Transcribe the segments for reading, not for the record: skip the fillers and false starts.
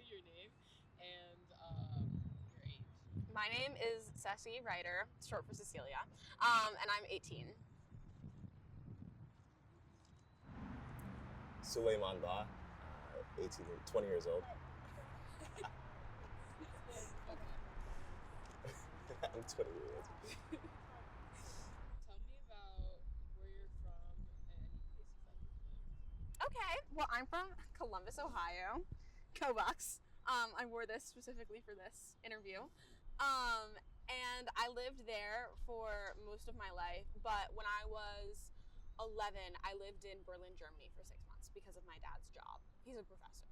your name and your age. My name is Reitter, short for Cecelia, and I'm 18. Sulayman, 20 years old. I'm 20 years old. Tell me about where you're from and any places that you've lived. Okay, well, I'm from Columbus, Ohio. Go Bucks. I wore this specifically for this interview. And I lived there for most of my life, but when I was 11, I lived in Berlin, Germany for 6 months because of my dad's job. He's a professor.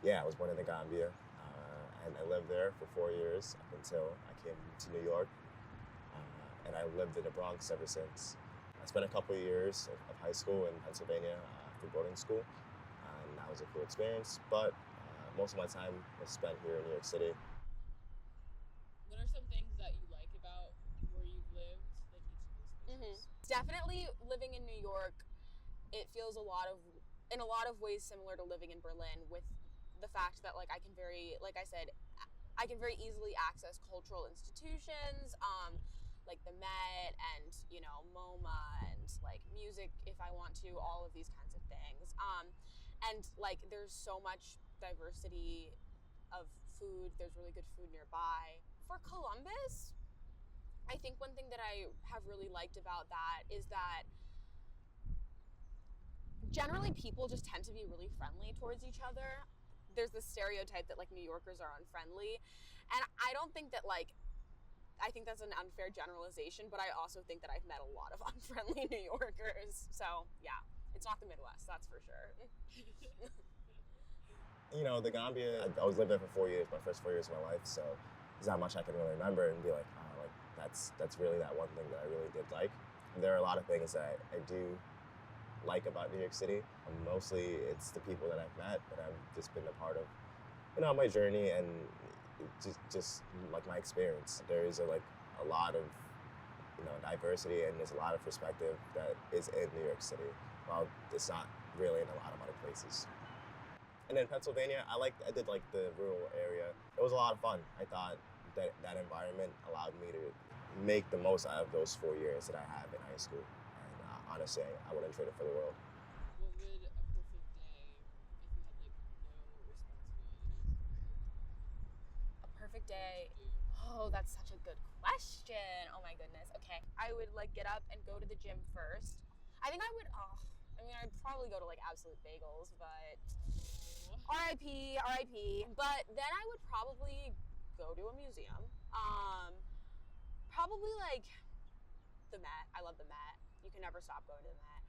Yeah, I was born in the Gambia, and I lived there for 4 years up until I came to New York, and I lived in the Bronx ever since. I spent a couple of years of high school in Pennsylvania after boarding school, and that was a cool experience, but most of my time was spent here in New York City. What are some things that you like about where you've lived, like each of those places? Definitely living in New York, it feels in a lot of ways similar to living in Berlin, with the fact that I can very easily access cultural institutions, like the Met and MoMA and music if I want to, all of these kinds of things. And there's so much diversity of food. There's really good food nearby. For Columbus, I think one thing that I have really liked about that is that generally people just tend to be really friendly towards each other. There's this stereotype that New Yorkers are unfriendly, and I don't think that I think that's an unfair generalization, but I also think that I've met a lot of unfriendly New Yorkers. So yeah, it's not the Midwest, that's for sure. The Gambia, I was living there for 4 years, my first 4 years of my life, so there's not much I can really remember and be like, oh, that's really that one thing that I really did like. There are a lot of things that I do like about New York City. Mostly it's the people that I've met, that I've just been a part of, my journey and just my experience. There is a lot of, diversity, and there's a lot of perspective that is in New York City, while it's not really in a lot of other places. And then Pennsylvania, I did the rural area. It was a lot of fun. I thought that environment allowed me to make the most out of those 4 years that I have in high school. And honestly, I wouldn't trade it for the world. What would a perfect day, if you had no responsibilities, A perfect day. what would you do? Oh, that's such a good question. Oh my goodness. Okay. I would get up and go to the gym first. I think I would, I'd probably go to Absolute Bagels, but RIP. But then I would probably go to a museum. Probably the Met. I love the Met. You can never stop going to the Met.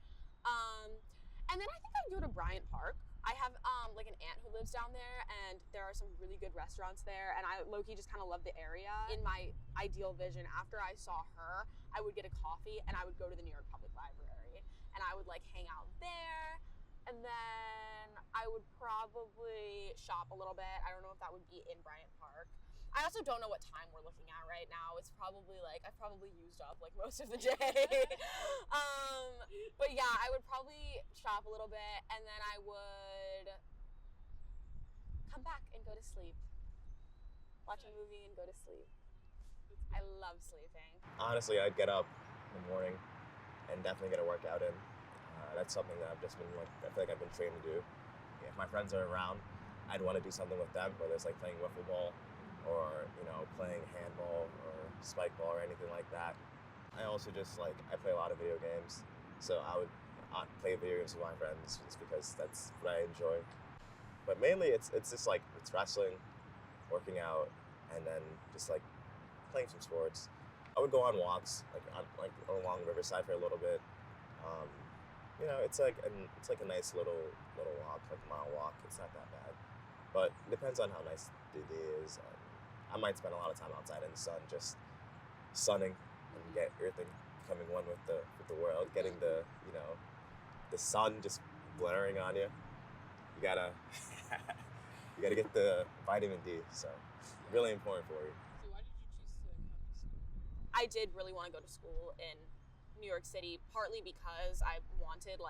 And then I think I'd go to Bryant Park. I have an aunt who lives down there, and there are some really good restaurants there, and I low-key just kind of love the area. In my ideal vision, after I saw her, I would get a coffee and I would go to the New York Public Library, and I would hang out there, and then I would probably shop a little bit. I don't know if that would be in Bryant Park. I also don't know what time we're looking at right now. It's probably I've probably used up most of the day. But yeah, I would probably shop a little bit, and then I would come back and go to sleep. Watch a movie and go to sleep. I love sleeping. Honestly, I'd get up in the morning and definitely get a workout in. That's something that I've just been I feel like I've been trained to do. If my friends are around, I'd want to do something with them, whether it's playing wiffle ball or playing handball or spike ball or anything like that. I also just I play a lot of video games, so I would play video games with my friends just because that's what I enjoy. But mainly it's just it's wrestling, working out, and then just playing some sports. I would go on walks along Riverside for a little bit. It's a nice little walk, a mile walk. It's not that bad, but it depends on how nice the day is. I might spend a lot of time outside in the sun, just sunning and get everything becoming one with the world, getting the sun just blaring on you. You gotta get the vitamin D. So really important for you. So why did you choose to come to school? I did really want to go to school in New York City, partly because I wanted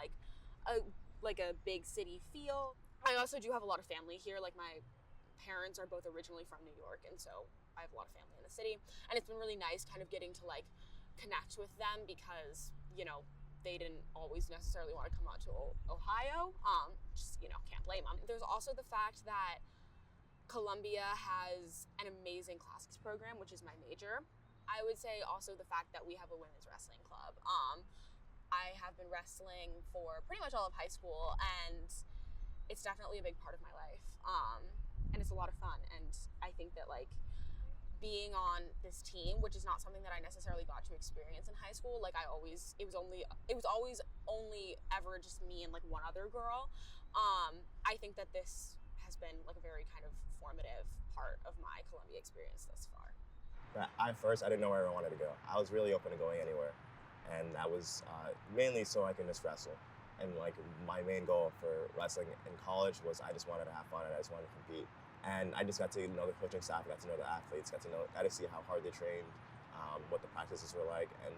a big city feel. I also do have a lot of family here. Like my parents are both originally from New York, and so I have a lot of family in the city. And it's been really nice kind of getting to like connect with them because, you know, they didn't always necessarily want to come out to Ohio. Just, you know, can't blame them. There's also the fact that Columbia has an amazing classics program, which is my major. I would say also the fact that we have a women's wrestling club. I have been wrestling for pretty much all of high school, and it's definitely a big part of my life. And it's a lot of fun. And I think that like being on this team, which is not something that I necessarily got to experience in high school, like it was always only ever just me and like one other girl. I think that this has been like a very kind of formative part of my Columbia experience thus far. At first, I didn't know where I wanted to go. I was really open to going anywhere. And that was mainly so I can just wrestle. And like my main goal for wrestling in college was I just wanted to have fun and I just wanted to compete. And I just got to know the coaching staff, got to know the athletes, got to see how hard they trained, what the practices were like. And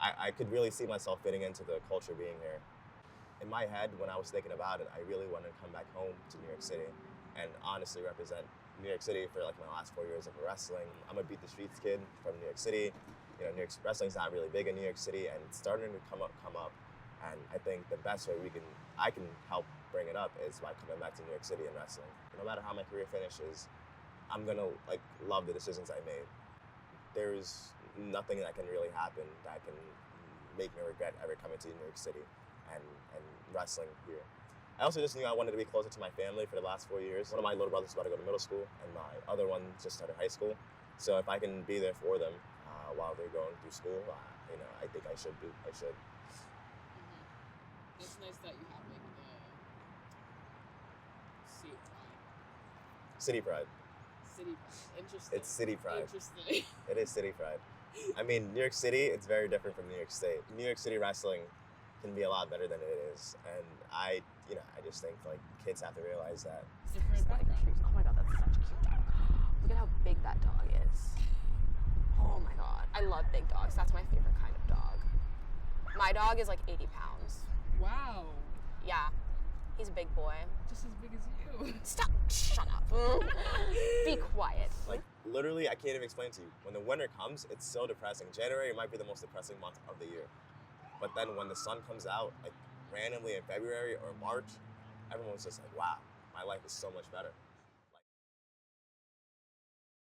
I could really see myself fitting into the culture being here. In my head, when I was thinking about it, I really wanted to come back home to New York City and honestly represent New York City for like my last 4 years of wrestling. I'm a beat the streets kid from New York City. You know, New York wrestling's not really big in New York City, and it's starting to come up. And I think the best way I can help bring it up is by coming back to New York City and wrestling. No matter how my career finishes, I'm gonna like love the decisions I made. There's nothing that can really happen that can make me regret ever coming to New York City and wrestling here. I also just knew I wanted to be closer to my family for the last 4 years. One of my little brothers is about to go to middle school, and my other one just started high school. So if I can be there for them while they're going through school, you know, I think I should. It's nice that you have like the City pride. City pride. Interesting. It's city pride. Interesting. It is city pride. I mean, New York City, it's very different from New York State. New York City wrestling can be a lot better than it is, and I just think like kids have to realize that. Different background. Oh my god, that's such a cute dog. Look at how big that dog is. Oh my god, I love big dogs. That's my favorite kind of dog. My dog is like 80 pounds. Wow. Yeah, he's a big boy. Just as big as you. Stop! Shut up. Be quiet. Like literally, I can't even explain to you. When the winter comes, it's so depressing. January might be the most depressing month of the year, but then when the sun comes out, like randomly in February or March, everyone's just like, wow, my life is so much better.